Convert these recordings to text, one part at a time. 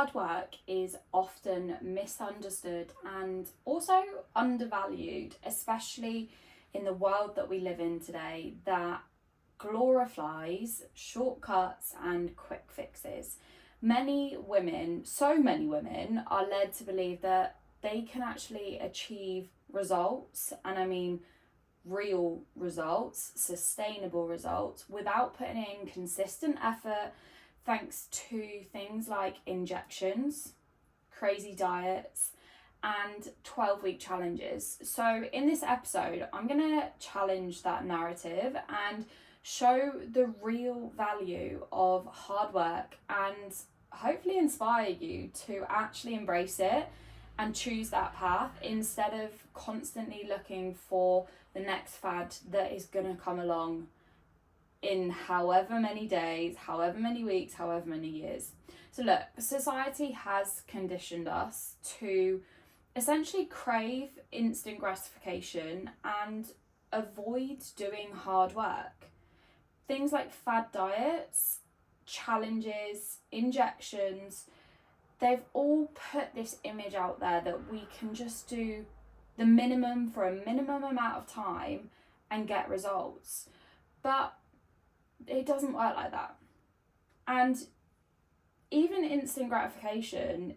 Hard work is often misunderstood and also undervalued, especially in the world that we live in today that glorifies shortcuts and quick fixes. So many women, are led to believe that they can actually achieve results, and I mean real results, sustainable results, without putting in consistent effort, thanks to things like injections, crazy diets, and 12-week challenges. So, in this episode, I'm going to challenge that narrative and show the real value of hard work and hopefully inspire you to actually embrace it and choose that path instead of constantly looking for the next fad that is going to come along in however many days, however many weeks, however many years. So look, society has conditioned us to essentially crave instant gratification and avoid doing hard work. Things like fad diets, challenges, injections, they've all put this image out there that we can just do the minimum for a minimum amount of time and get results. But it doesn't work like that. And even instant gratification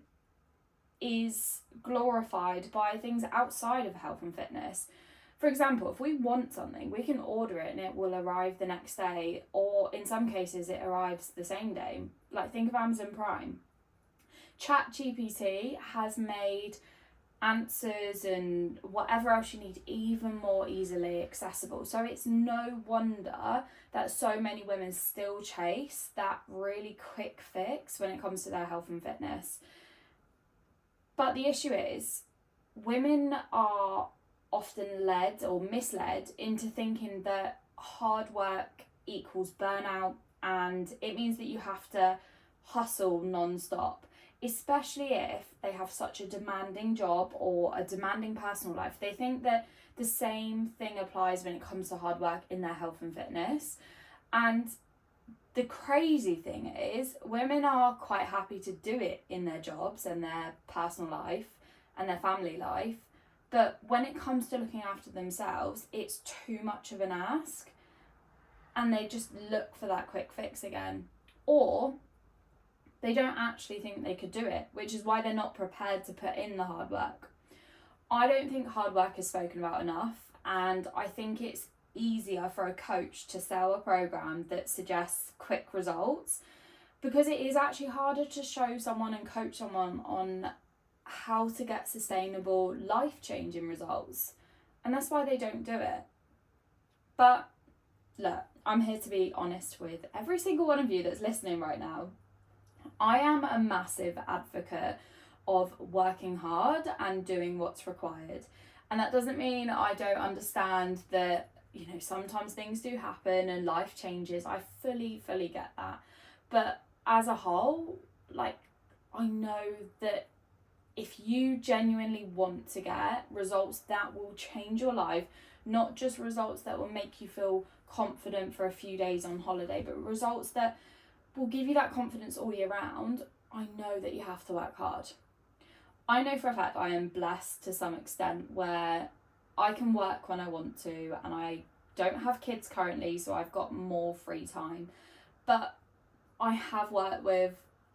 is glorified by things outside of health and fitness. For example, if we want something, we can order it and it will arrive the next day, or in some cases it arrives the same day. Like, think of Amazon Prime. ChatGPT has made answers and whatever else you need even more easily accessible. So it's no wonder that so many women still chase that really quick fix when it comes to their health and fitness. But the issue is, women are often led or misled into thinking that hard work equals burnout, and it means that you have to hustle non-stop, especially if they have such a demanding job or a demanding personal life. They think that the same thing applies when it comes to hard work in their health and fitness. And the crazy thing is, women are quite happy to do it in their jobs and their personal life and their family life. But when it comes to looking after themselves, it's too much of an ask. And they just look for that quick fix again. Or they don't actually think they could do it, which is why they're not prepared to put in the hard work. I don't think hard work is spoken about enough, and I think it's easier for a coach to sell a program that suggests quick results, because it is actually harder to show someone and coach someone on how to get sustainable, life-changing results. And that's why they don't do it. But look, I'm here to be honest with every single one of you that's listening right now. I am a massive advocate of working hard and doing what's required. And that doesn't mean I don't understand that, sometimes things do happen and life changes. I fully get that. But as a whole, I know that if you genuinely want to get results that will change your life, not just results that will make you feel confident for a few days on holiday, but results that will give you that confidence all year round, I know that you have to work hard. I know for a fact I am blessed to some extent where I can work when I want to, and I don't have kids currently, so I've got more free time. But I have worked with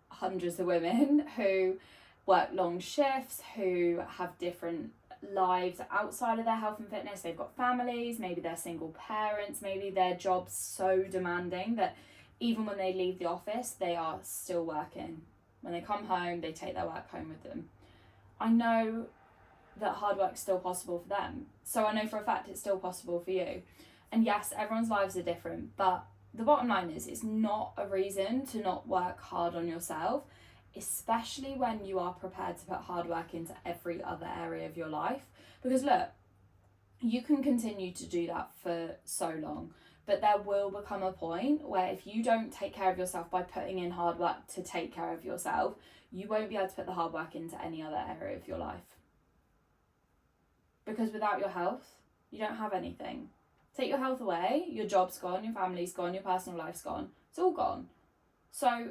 hundreds of women who work long shifts, who have different lives outside of their health and fitness. They've got families, maybe they're single parents, maybe their job's so demanding that even when they leave the office, they are still working. When they come home, they take their work home with them. I know that hard work's still possible for them. So I know for a fact it's still possible for you. And yes, everyone's lives are different, but the bottom line is, it's not a reason to not work hard on yourself, especially when you are prepared to put hard work into every other area of your life. Because look, you can continue to do that for so long, but there will become a point where if you don't take care of yourself by putting in hard work to take care of yourself, you won't be able to put the hard work into any other area of your life. Because without your health, you don't have anything. Take your health away, your job's gone, your family's gone, your personal life's gone. It's all gone. So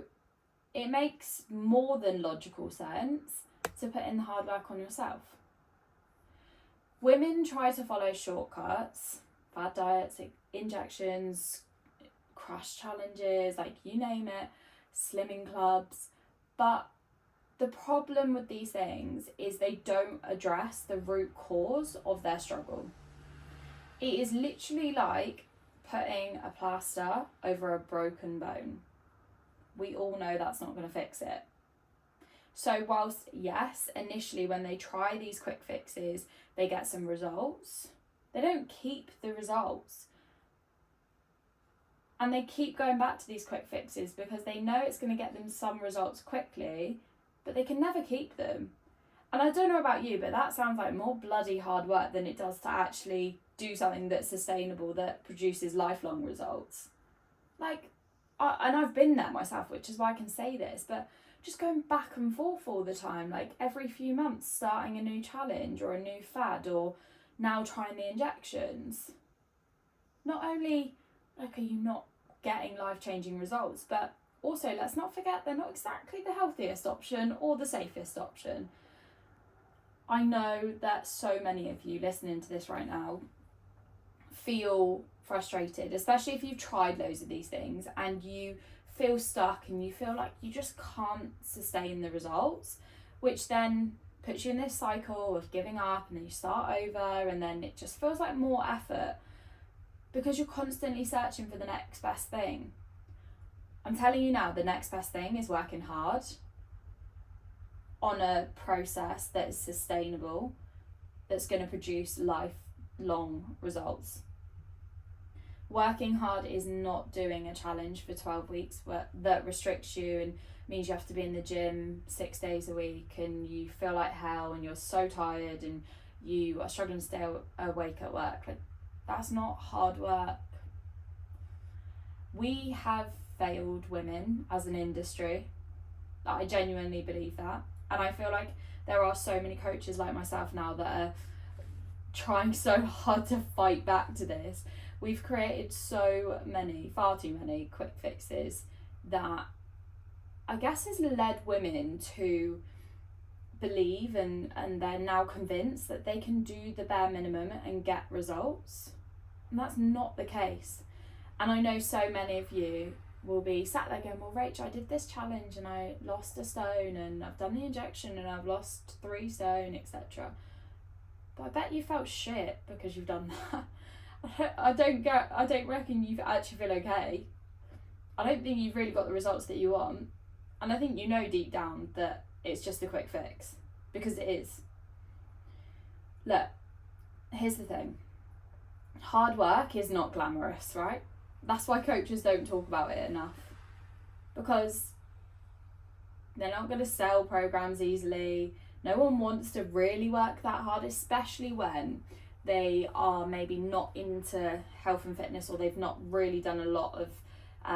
it makes more than logical sense to put in the hard work on yourself. Women try to follow shortcuts, fad diets, injections, crash challenges, like you name it, slimming clubs. But the problem with these things is they don't address the root cause of their struggle. It is literally like putting a plaster over a broken bone. We all know that's not going to fix it. So whilst, yes, initially when they try these quick fixes, they get some results, they don't keep the results. And they keep going back to these quick fixes because they know it's going to get them some results quickly, but they can never keep them. And I don't know about you, but that sounds like more bloody hard work than it does to actually do something that's sustainable, that produces lifelong results. Like, and I've been there myself, which is why I can say this, but just going back and forth all the time, like every few months starting a new challenge or a new fad, or now trying the injections. Not only like are you not getting life-changing results, but also let's not forget they're not exactly the healthiest option or the safest option. I know that so many of you listening to this right now feel frustrated, especially if you've tried loads of these things and you feel stuck and you feel like you just can't sustain the results, which then puts you in this cycle of giving up, and then you start over, and then it just feels like more effort because you're constantly searching for the next best thing. I'm telling you now, the next best thing is working hard on a process that is sustainable, that's going to produce lifelong results. Working hard is not doing a challenge for 12 weeks that restricts you and means you have to be in the gym 6 days a week and you feel like hell and you're so tired and you are struggling to stay awake at work. Like, that's not hard work. We have failed women as an industry. I genuinely believe that. And I feel like there are so many coaches like myself now that are trying so hard to fight back to this. We've created so many, far too many quick fixes that I guess has led women to believe and they're now convinced that they can do the bare minimum and get results. And that's not the case. And I know so many of you will be sat there going, well, Rach, I did this challenge and I lost a stone, and I've done the injection and I've lost 3 stone, etc. But I bet you felt shit because you've done that. I don't reckon you actually feel okay. I don't think you've really got the results that you want. And I think you know deep down that it's just a quick fix, because it is. Look, here's the thing. Hard work is not glamorous, right? That's why coaches don't talk about it enough, because they're not going to sell programs easily. No one wants to really work that hard, especially when they are maybe not into health and fitness, or they've not really done a lot of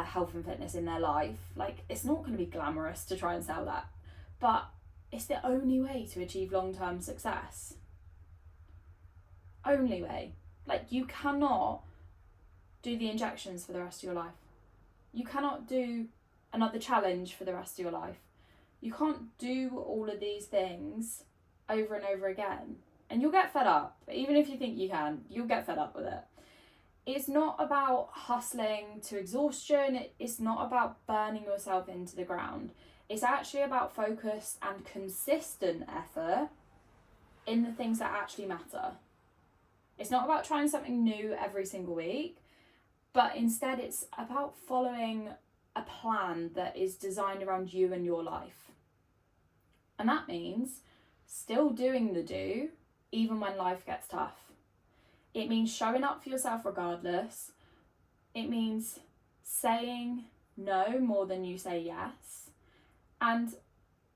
health and fitness in their life. Like, it's not going to be glamorous to try and sell that, but it's the only way to achieve long-term success. Only way. Like, you cannot do the injections for the rest of your life. You cannot do another challenge for the rest of your life. You can't do all of these things over and over again. And you'll get fed up. Even if you think you can, you'll get fed up with it. It's not about hustling to exhaustion. It's not about burning yourself into the ground. It's actually about focused and consistent effort in the things that actually matter. It's not about trying something new every single week, but instead it's about following a plan that is designed around you and your life. And that means still doing the do, even when life gets tough. It means showing up for yourself regardless. It means saying no more than you say yes. And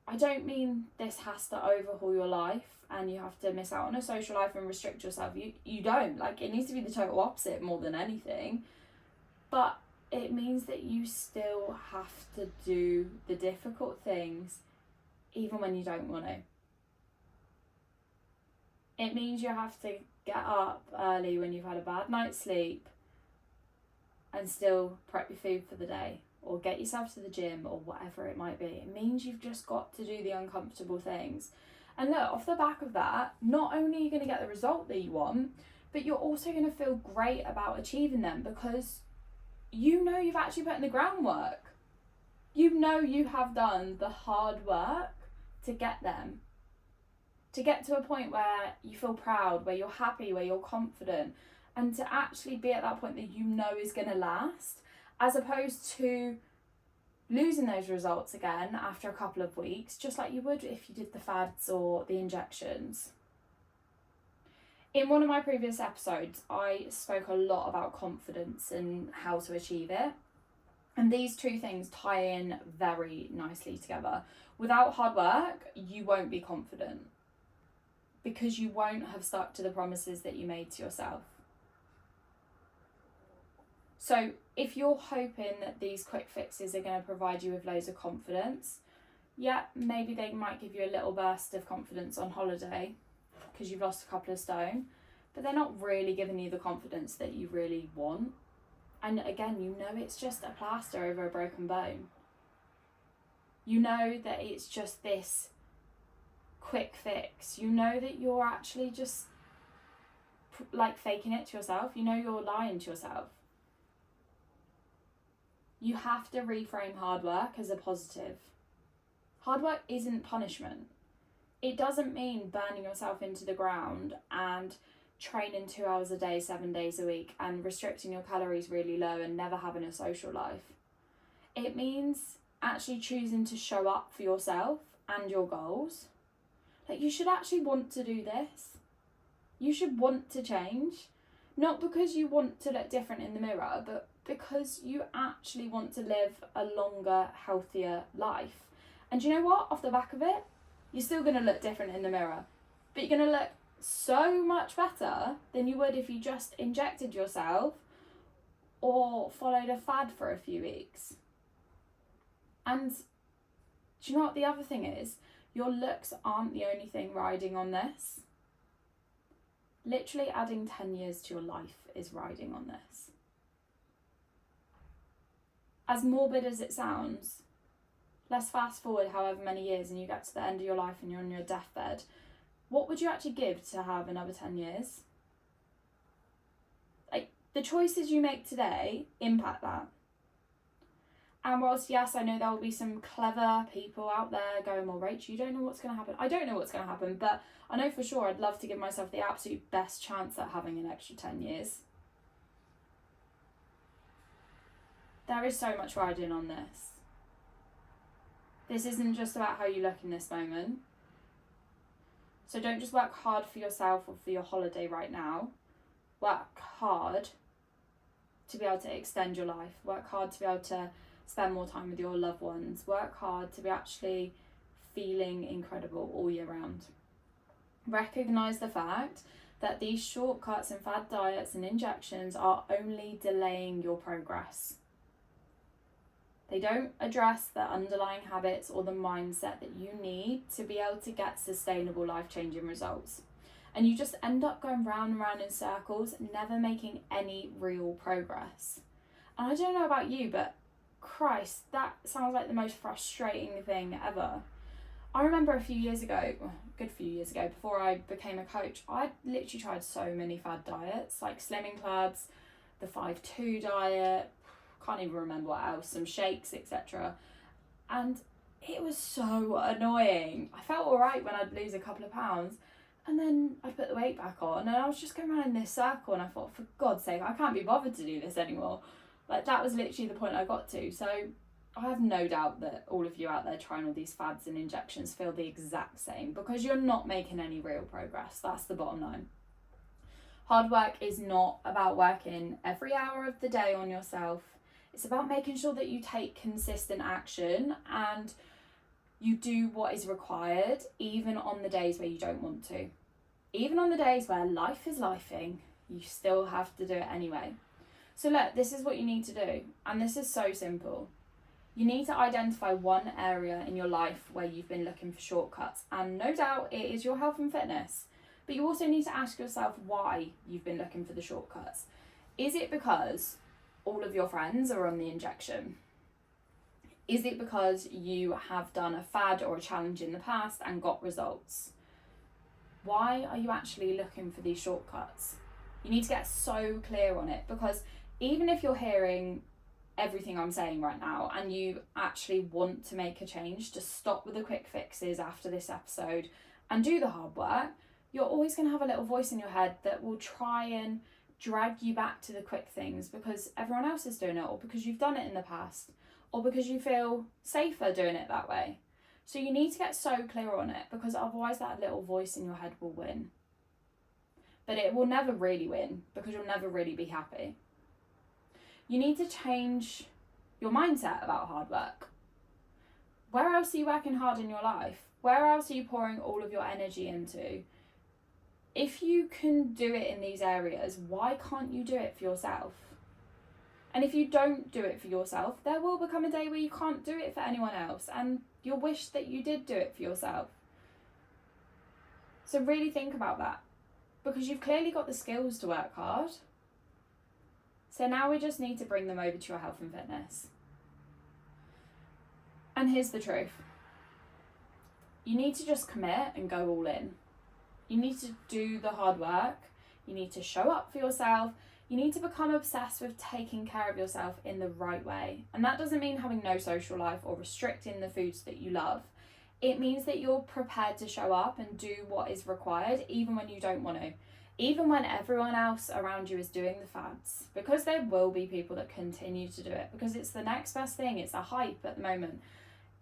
I don't mean this has to overhaul your life and you have to miss out on a social life and restrict yourself. You don't. Like, it needs to be the total opposite more than anything. But it means that you still have to do the difficult things even when you don't want to. It means you have to get up early when you've had a bad night's sleep and still prep your food for the day, or get yourself to the gym or whatever it might be. It means you've just got to do the uncomfortable things. And look, off the back of that, not only are you going to get the result that you want, but you're also going to feel great about achieving them, because you know you've actually put in the groundwork. You know you have done the hard work to get them. To get to a point where you feel proud, where you're happy, where you're confident, and to actually be at that point that you know is going to last, as opposed to losing those results again after a couple of weeks, just like you would if you did the fads or the injections. In one of my previous episodes, I spoke a lot about confidence and how to achieve it. And these two things tie in very nicely together. Without hard work, you won't be confident, because you won't have stuck to the promises that you made to yourself. So if you're hoping that these quick fixes are going to provide you with loads of confidence, yeah, maybe they might give you a little burst of confidence on holiday because you've lost a couple of stone, but they're not really giving you the confidence that you really want. And again, you know it's just a plaster over a broken bone. You know that it's just this quick fix. You know that you're actually just like faking it to yourself. You know you're lying to yourself. You have to reframe hard work as a positive. Hard work isn't punishment. It doesn't mean burning yourself into the ground and training 2 hours a day, 7 days a week, and restricting your calories really low and never having a social life. It means actually choosing to show up for yourself and your goals. Like, you should actually want to do this. You should want to change. Not because you want to look different in the mirror, but because you actually want to live a longer, healthier life. And you know what? Off the back of it, you're still going to look different in the mirror, but you're going to look so much better than you would if you just injected yourself or followed a fad for a few weeks. And do you know what the other thing is? Your looks aren't the only thing riding on this. Literally adding 10 years to your life is riding on this. As morbid as it sounds, let's fast forward however many years and you get to the end of your life and you're on your deathbed. What would you actually give to have another 10 years? Like, the choices you make today impact that. And whilst, yes, I know there will be some clever people out there going, well, Rach, you don't know what's going to happen. I don't know what's going to happen, but I know for sure I'd love to give myself the absolute best chance at having an extra 10 years. There is so much riding on this. This isn't just about how you look in this moment. So don't just work hard for yourself or for your holiday right now. Work hard to be able to extend your life. Work hard to be able to spend more time with your loved ones. Work hard to be actually feeling incredible all year round. Recognise the fact that these shortcuts and fad diets and injections are only delaying your progress. They don't address the underlying habits or the mindset that you need to be able to get sustainable life-changing results. And you just end up going round and round in circles, never making any real progress. And I don't know about you, but Christ, that sounds like the most frustrating thing ever. I remember a few years ago, good few years ago, before I became a coach, I literally tried so many fad diets, like slimming clubs, the 5-2 diet, can't even remember what else, some shakes, etc. And it was so annoying. I felt alright when I'd lose a couple of pounds, and then I'd put the weight back on, and I was just going around in this circle, and I thought, for God's sake, I can't be bothered to do this anymore. Like, that was literally the point I got to. So I have no doubt that all of you out there trying all these fads and injections feel the exact same, because you're not making any real progress. That's the bottom line. Hard work is not about working every hour of the day on yourself. It's about making sure that you take consistent action and you do what is required, even on the days where you don't want to. Even on the days where life is lifing, you still have to do it anyway. So look, this is what you need to do, and this is so simple. You need to identify one area in your life where you've been looking for shortcuts, and no doubt it is your health and fitness. But you also need to ask yourself why you've been looking for the shortcuts. Is it because all of your friends are on the injection? Is it because you have done a fad or a challenge in the past and got results? Why are you actually looking for these shortcuts? You need to get so clear on it, because even if you're hearing everything I'm saying right now and you actually want to make a change, to stop with the quick fixes after this episode and do the hard work, you're always going to have a little voice in your head that will try and drag you back to the quick things because everyone else is doing it, or because you've done it in the past, or because you feel safer doing it that way. So you need to get so clear on it, because otherwise that little voice in your head will win. But it will never really win, because you'll never really be happy. You need to change your mindset about hard work. Where else are you working hard in your life? Where else are you pouring all of your energy into? If you can do it in these areas, why can't you do it for yourself? And if you don't do it for yourself, there will become a day where you can't do it for anyone else, and you'll wish that you did do it for yourself. So really think about that, because you've clearly got the skills to work hard. So now we just need to bring them over to your health and fitness. And here's the truth. You need to just commit and go all in. You need to do the hard work. You need to show up for yourself. You need to become obsessed with taking care of yourself in the right way. And that doesn't mean having no social life or restricting the foods that you love. It means that you're prepared to show up and do what is required, even when you don't want to. Even when everyone else around you is doing the fads. Because there will be people that continue to do it, because it's the next best thing. It's a hype at the moment.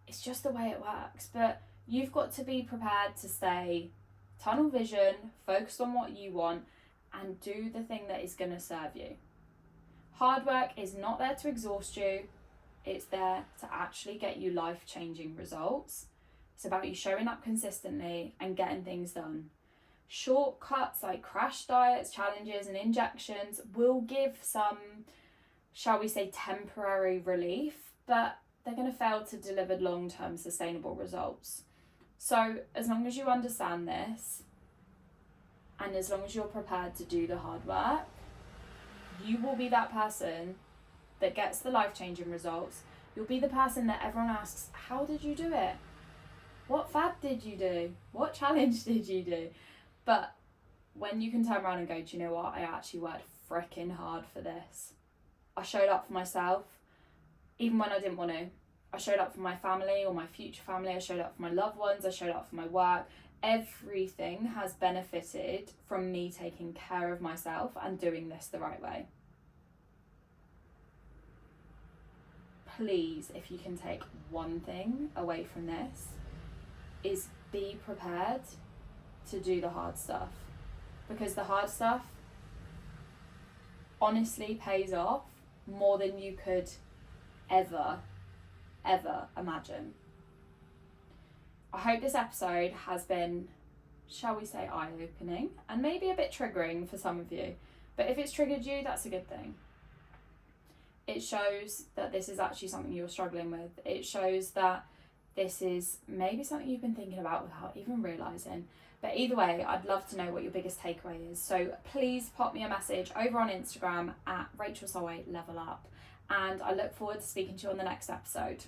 It's just the way it works. But you've got to be prepared to stay tunnel vision, focused on what you want, and do the thing that is going to serve you. Hard work is not there to exhaust you. It's there to actually get you life-changing results. It's about you showing up consistently and getting things done. Shortcuts like crash diets, challenges, and injections will give some, shall we say, temporary relief, but they're going to fail to deliver long-term sustainable results. So as long as you understand this, and as long as you're prepared to do the hard work, you will be that person that gets the life-changing results. You'll be the person that everyone asks, how did you do it? What fad did you do? What challenge did you do? But when you can turn around and go, do you know what? I actually worked freaking hard for this. I showed up for myself, even when I didn't want to. I showed up for my family or my future family. I showed up for my loved ones. I showed up for my work. Everything has benefited from me taking care of myself and doing this the right way. Please, if you can take one thing away from this, is be prepared to do the hard stuff. Because the hard stuff honestly pays off more than you could ever imagine. I hope this episode has been, shall we say, eye-opening and maybe a bit triggering for some of you. But if it's triggered you, that's a good thing. It shows that this is actually something you're struggling with. It shows that this is maybe something you've been thinking about without even realising. But either way, I'd love to know what your biggest takeaway is. So please pop me a message over on Instagram at Rachel Solway Level Up. And I look forward to speaking to you on the next episode.